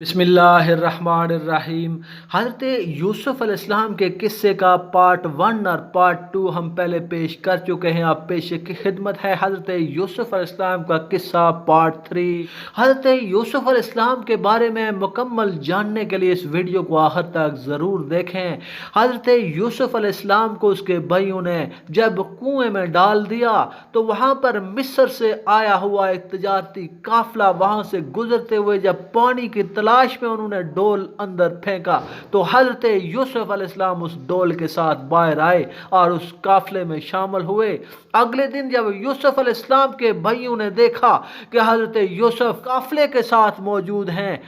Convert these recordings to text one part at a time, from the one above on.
बिस्मिल्लाहिर्रहमानिर्रहीम। हज़रत यूसुफ़ अलैहिस्सलाम के किस्से का पार्ट 1 और पार्ट 2 हम पहले पेश कर चुके हैं। आप पेश की खिदमत है हज़रत यूसुफ़ अलैहिस्सलाम का किस्सा पार्ट 3। हज़रत यूसुफ़ अलैहिस्सलाम के बारे में मुकम्मल जानने के लिए इस वीडियो को आखिर तक ज़रूर देखें। हज़रत यूसुफ़ अलैहिस्सलाम को उसके भाइयों ने जब कुएं में डाल दिया तो वहाँ पर मिस्र से आया हुआ एक तजारती काफ़िला वहाँ से गुजरते हुए जब पानी की तलाश में उन्होंने डोल अंदर फेंका तो हज़रत यूसुफ अलैहिस्सलाम उस डोल के साथ बाहर आए और उस काफले में शामिल हुए। अगले दिन जब यूसुफ अलैहिस्सलाम के भाइयों ने देखा कि हज़रत यूसुफ काफले के साथ मौजूद हैं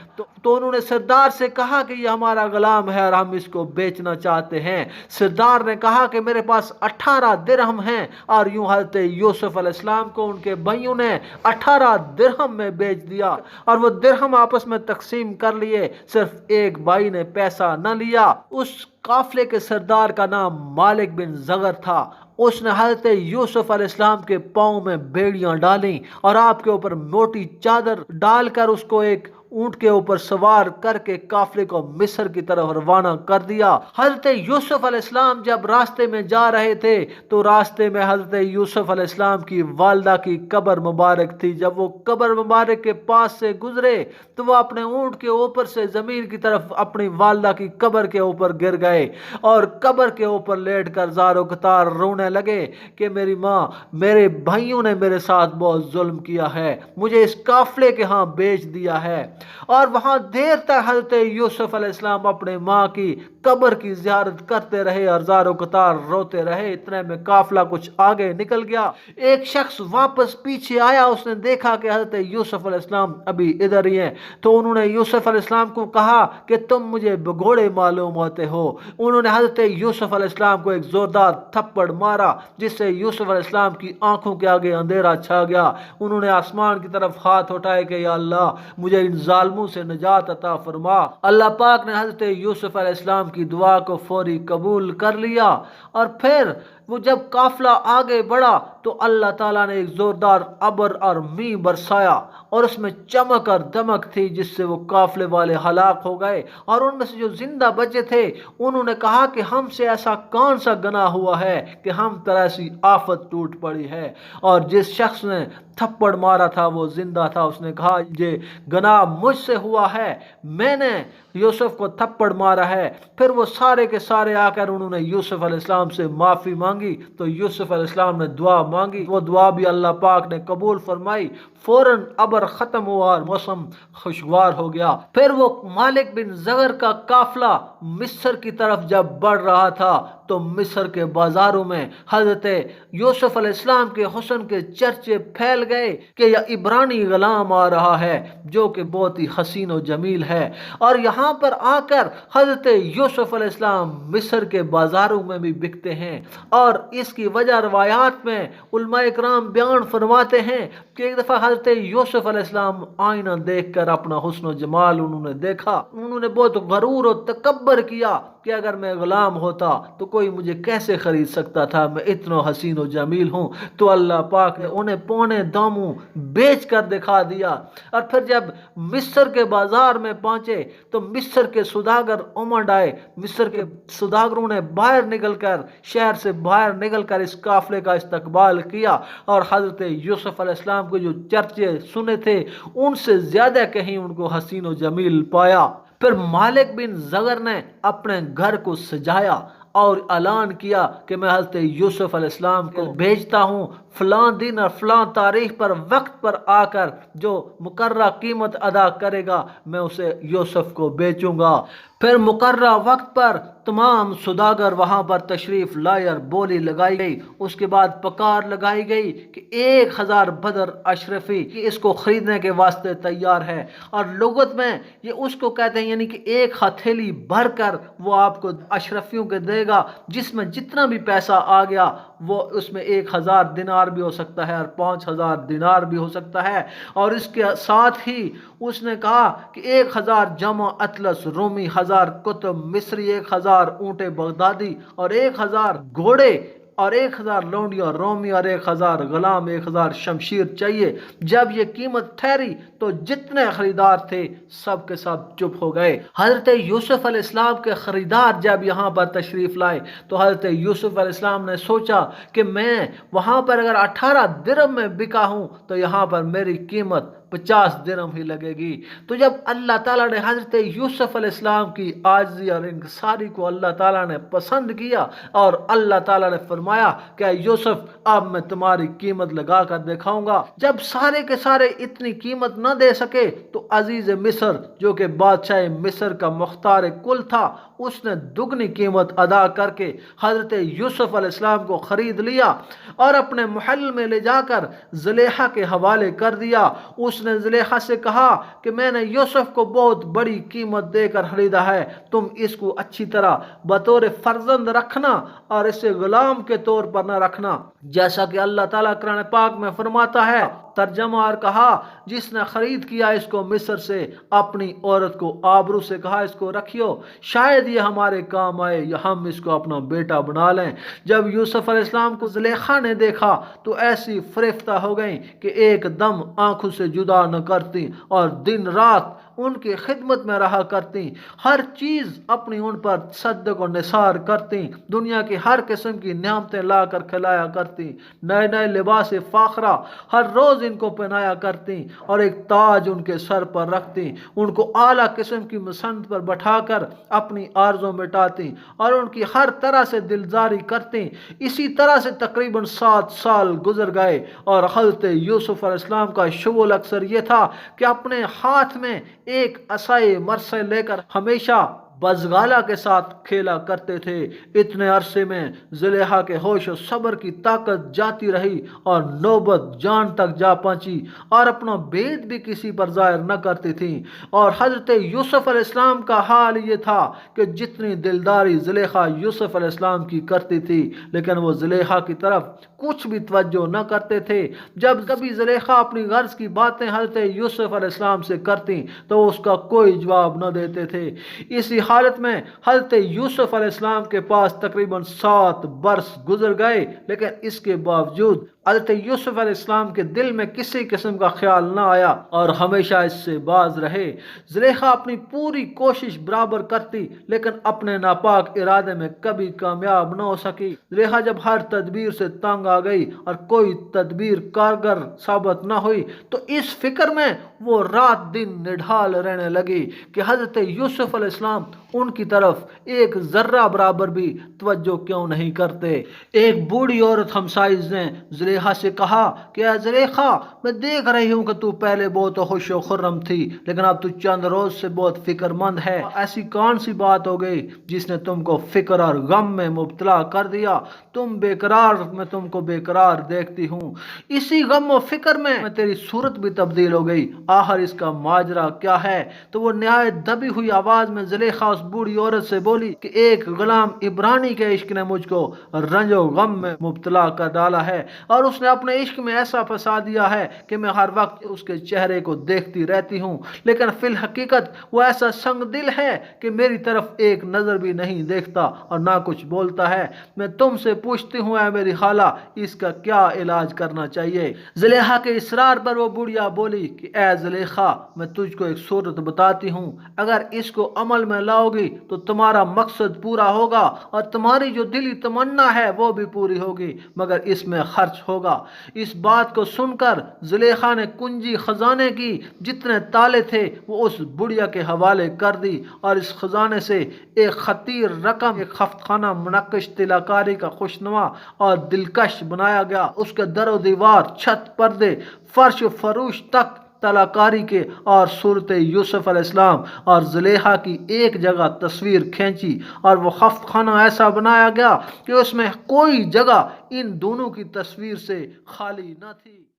तो उन्होंने सरदार से कहा कि ये हमारा गुलाम है और हम इसको बेचना चाहते हैं। सरदार ने कहा कि मेरे पास 18 दिरहम हैं और यूं हज़रत यूसुफ अलैहिस्सलाम को उनके भाइयों ने 18 दिरहम में बेच दिया और वो दिरहम आपस में तकसीम कर लिए। सिर्फ एक भाई ने पैसा न लिया। उस काफले के सरदार का नाम मालिक बिन जगर था। उसने हज़रत यूसुफ अलैहिस्सलाम के पाँव में बेड़ियां डाली और आपके ऊपर मोटी चादर डालकर उसको एक ऊंट के ऊपर सवार करके काफले को मिस्र की तरफ रवाना कर दिया। हज़रत यूसुफ अलैहिस्सलाम जब रास्ते में जा रहे थे तो रास्ते में हज़रत यूसुफ अलैहिस्सलाम की वालदा की कब्र मुबारक थी। जब वो कब्र मुबारक के पास से गुजरे तो वो अपने ऊंट के ऊपर से जमीन की तरफ अपनी वालदा की कब्र के ऊपर गिर गए और कब्र के ऊपर लेट कर ज़ारो कतार रोने लगे कि मेरी माँ, मेरे भाइयों ने मेरे साथ बहुत जुल्म किया है, मुझे इस काफले के यहाँ बेच दिया है। और वहां देर तक हज़रत यूसुफ अलैहिस्सलाम अपने माँ की कब्र की ज़ियारत करते रहे और ज़ारो कतार रोते रहे। इतने में काफिला कुछ आगे निकल गया। एक शख्स वापस पीछे आया, उसने देखा कि हज़रत यूसुफ अलैहिस्सलाम अभी इधर ही हैं तो उन्होंने यूसुफ अलैहिस्सलाम को कहा कि तुम मुझे भगोड़े मालूम होते हो। उन्होंने हज़रत यूसुफ अलैहिस्सलाम को एक जोरदार थप्पड़ मारा जिससे यूसुफ अलैहिस्सलाम की आंखों के आगे अंधेरा छा गया। उन्होंने आसमान की तरफ हाथ उठाए कि या अल्लाह, मुझे इन जालिमों से निजात अता फरमा। अल्लाह पाक ने हज़रत यूसुफ अलैहिस्सलाम की दुआ को फौरी कबूल कर लिया और फिर वो जब काफिला आगे बढ़ा तो अल्लाह ताला ने एक जोरदार अबर और मींह बरसाया और उसमें चमक और दमक थी जिससे वो काफिले वाले हलाक हो गए। और उनमें से जो जिंदा बचे थे उन्होंने कहा कि हमसे ऐसा कौन सा गुनाह हुआ है कि हम पर ऐसी आफत टूट पड़ी है। और जिस शख्स ने थप्पड़ मारा था वो जिंदा था। उसने कहा ये गुनाह मुझसे हुआ है, मैंने यूसुफ को थप्पड़ मारा है। फिर वो सारे के सारे आकर उन्होंने यूसुफ अलैहिस्सलाम से माफ़ी मांगी तो यूसुफ अलैहिस्सलाम ने दुआ मांगी, वो दुआ भी अल्लाह पाक ने कबूल फरमाई। फौरन अबर ख़त्म हुआ और मौसम खुशगवार हो गया। फिर वो मालिक बिन जगर का काफिला मिस्र की तरफ जब बढ़ रहा था तो मिस्र के बाजारों में हज़रत यूसुफ अलैहिस्सलाम के हुस्न के चर्चे फैल गए कि यह इब्रानी गुलाम आ रहा है जो कि बहुत ही हसीन और जमील है। और यहाँ पर आकर हज़रत यूसुफ अलैहिस्सलाम मिस्र के बाजारों में भी बिकते हैं। और इसकी वजह रवायात में उलमा इकराम बयान फरमाते हैं कि एक दफ़ा हज़रत यूसुफ अलैहिस्सलाम आईना देखकर अपना हुस्न और जमाल उन्होंने देखा। उन्होंने बहुत गरूर और तकब्बर किया कि अगर मैं गुलाम होता तो कोई मुझे कैसे खरीद सकता था, मैं इतना हसीन और जमील हूँ। तो अल्लाह पाक ने उन्हें पौने दामों बेच कर दिखा दिया। और फिर जब मिस्र के बाजार में पहुंचे तो मिस्र के सुदागर उमड़ आए। मिस्र के सुदागरों ने बाहर निकलकर, शहर से बाहर निकलकर इस काफले का इस्तकबाल किया और हज़रत यूसुफ अलैहिस्सलाम के जो चर्चे सुने थे उनसे ज्यादा कहीं उनको हसीन और जमील पाया। फिर मालिक बिन जगर ने अपने घर को सजाया और ऐलान किया कि मैं हज़रत यूसुफ अलैहिस्सलाम को भेजता हूँ फलां दिन और फलां तारीख पर वक्त पर आकर जो मुकर्रा कीमत अदा करेगा मैं उसे यूसुफ को बेचूंगा। फिर मुकर्रा वक्त पर तमाम सुदागर वहां पर तशरीफ लाए और बोली लगाई गई। उसके बाद पकार लगाई गई कि 1000 बदर अशरफी कि इसको खरीदने के वास्ते तैयार है। और लुगत में ये उसको कहते हैं यानी कि एक हथेली भर कर वो आपको अशरफियों के देगा जिसमें जितना भी पैसा आ गया वो उसमें 1000 दिनार भी हो सकता है और 5000 दिनार भी हो सकता है। और इसके साथ ही उसने कहा कि 1000 जमा अतलस रोमी, 1000 कुतुब मिस्री, 1000 ऊँटे बगदादी और 1000 घोड़े اور 1000 لونڈیاں رومی اور 1000 غلام 1000 شمشیر چاہیے۔ جب یہ قیمت ٹھہری تو جتنے خریدار تھے سب کے سب چپ ہو گئے۔ حضرت یوسف علیہ السلام کے خریدار جب یہاں پر تشریف لائے تو حضرت یوسف علیہ السلام نے سوچا کہ میں وہاں پر اگر 18 درہم میں بکا ہوں تو یہاں پر میری قیمت 50 درہم ہی لگے گی۔ تو جب اللہ تعالیٰ نے حضرت یوسف علیہ السلام کی عاجزی اور انکساری کو اللہ تعالیٰ نے پسند کیا اور اللہ تعالیٰ نے فرمایا کہ اے یوسف اب میں تمہاری قیمت لگا کر دکھاؤں گا۔ جب سارے کے سارے اتنی قیمت نہ دے سکے تو عزیز مصر جو کہ بادشاہ مصر کا مختار کل تھا اس نے دگنی قیمت ادا کر کے حضرت یوسف علیہ السلام کو خرید لیا اور اپنے محل میں لے جا کر زلیخا کے حوالے کر دیا۔ اس نے زلیخا سے کہا کہ میں نے یوسف کو بہت بڑی قیمت دے کر خریدا ہے، تم اس کو اچھی طرح بطور فرزند رکھنا اور اسے غلام کے طور پر نہ رکھنا، جیسا کہ اللہ تعالیٰ قرآن پاک میں فرماتا ہے۔ ترجمہ اور کہا جس نے خرید کیا اس کو مصر سے، اپنی عورت کو آبرو سے کہا اس کو رکھیو، شاید یہ ہمارے کام آئے یا ہم اس کو اپنا بیٹا بنا لیں۔ جب یوسف علیہ السلام کو زلیخا نے دیکھا تو ایسی فریفتہ ہو گئیں کہ ایک دم آنکھوں سے جدا نہ کرتی اور دن رات ان کی خدمت میں رہا کرتی، ہر چیز اپنی ان پر صدق و نثار کرتی، دنیا کی ہر قسم کی نعمتیں لا کر کھلایا کرتی، نئے نئے لباس فاخرہ ہر روز ان کو پہنایا کرتی اور ایک تاج ان کے سر پر رکھتی، ان کو اعلیٰ قسم کی مسند پر بٹھا کر اپنی آرزو مٹاتی اور ان کی ہر طرح سے دلداری کرتی۔ اسی طرح سے تقریباً 7 سال گزر گئے اور حضرت یوسف علیہ السلام کا شغل اکثر یہ تھا کہ اپنے ہاتھ میں ایک عصائے مرثے لے کر ہمیشہ بزغالہ کے ساتھ کھیلا کرتے تھے۔ اتنے عرصے میں زلیخا کے ہوش و صبر کی طاقت جاتی رہی اور نوبت جان تک جا پہنچی اور اپنا بید بھی کسی پر ظاہر نہ کرتی تھی۔ اور حضرت یوسف علیہ السلام کا حال یہ تھا کہ جتنی دلداری زلیخا یوسف علیہ السلام کی کرتی تھی لیکن وہ زلیخا کی طرف کچھ بھی توجہ نہ کرتے تھے۔ جب کبھی زلیخا اپنی غرض کی باتیں حضرت یوسف علیہ السلام سے کرتی تو اس کا کوئی جواب نہ دیتے تھے۔ اسی حالت میں حضرت یوسف علیہ السلام کے پاس تقریباً 7 برس گزر گئے لیکن اس کے باوجود حضرت یوسف علیہ السلام کے دل میں کسی قسم کا خیال نہ آیا اور ہمیشہ اس سے باز رہے۔ زلیخا اپنی پوری کوشش برابر کرتی لیکن اپنے ناپاک ارادے میں کبھی کامیاب نہ ہو سکی۔ زلیخا جب ہر تدبیر سے تنگ آ گئی اور کوئی تدبیر کارگر ثابت نہ ہوئی تو اس فکر میں وہ رات دن نڈھال رہنے لگی کہ حضرت یوسف علیہ السلام ان کی طرف ایک ذرہ برابر بھی توجہ کیوں نہیں کرتے۔ ایک بوڑھی عورت ہمسائز نے زلیخا سے کہا کہ اے زلیخا میں دیکھ رہی ہوں کہ تو پہلے بہت خوش و خرم تھی لیکن اب تو چند روز سے بہت فکر مند ہے، ایسی کون سی بات ہو گئی جس نے تم کو فکر اور غم میں مبتلا کر دیا؟ تم بیقرار، میں تم کو بیقرار دیکھتی ہوں، اسی غم و فکر میں تیری صورت بھی تبدیل ہو گئی، آخر اس کا ماجرا کیا ہے؟ تو وہ نہایت دبی ہوئی آواز میں زلیخا اس بوڑھی عورت سے بولی کہ ایک غلام عبرانی کے عشق نے مجھ کو رنج و غم میں مبتلا کر ڈالا ہے اور اس نے اپنے عشق میں ایسا پھنسا دیا ہے کہ میں ہر وقت اس کے چہرے کو دیکھتی رہتی ہوں لیکن فی الحقیقت وہ ایسا سنگ دل ہے کہ میری طرف ایک نظر بھی نہیں دیکھتا اور نہ کچھ بولتا ہے۔ میں تم سے پوچھتی ہوں اے میری خالہ اس کا کیا علاج کرنا چاہیے؟ زلیخا کے اصرار پر وہ بڑھیا بولی کہ اے زلیخا میں تجھ کو ایک صورت بتاتی ہوں، اگر اس کو عمل میں لاؤ گی تو تمہارا مقصد پورا ہوگا اور تمہاری جو دلی تمنا ہے وہ بھی پوری ہوگی مگر اس میں خرچ ہوگا۔ اس بات کو سن کر زلیخا نے کنجی خزانے کی جتنے تالے تھے وہ اس بڑھیا کے حوالے کر دی اور اس خزانے سے ایک خطیر رقم، ایک خفت خانہ منقش تلاکاری کا خوشنما اور دلکش بنایا گیا۔ اس کے در و دیوار، چھت، پردے، فرش و فروش تک تلاکاری کے اور صورت یوسف علیہ السلام اور زلیخا کی ایک جگہ تصویر کھینچی اور وہ خفت خانہ ایسا بنایا گیا کہ اس میں کوئی جگہ ان دونوں کی تصویر سے خالی نہ تھی۔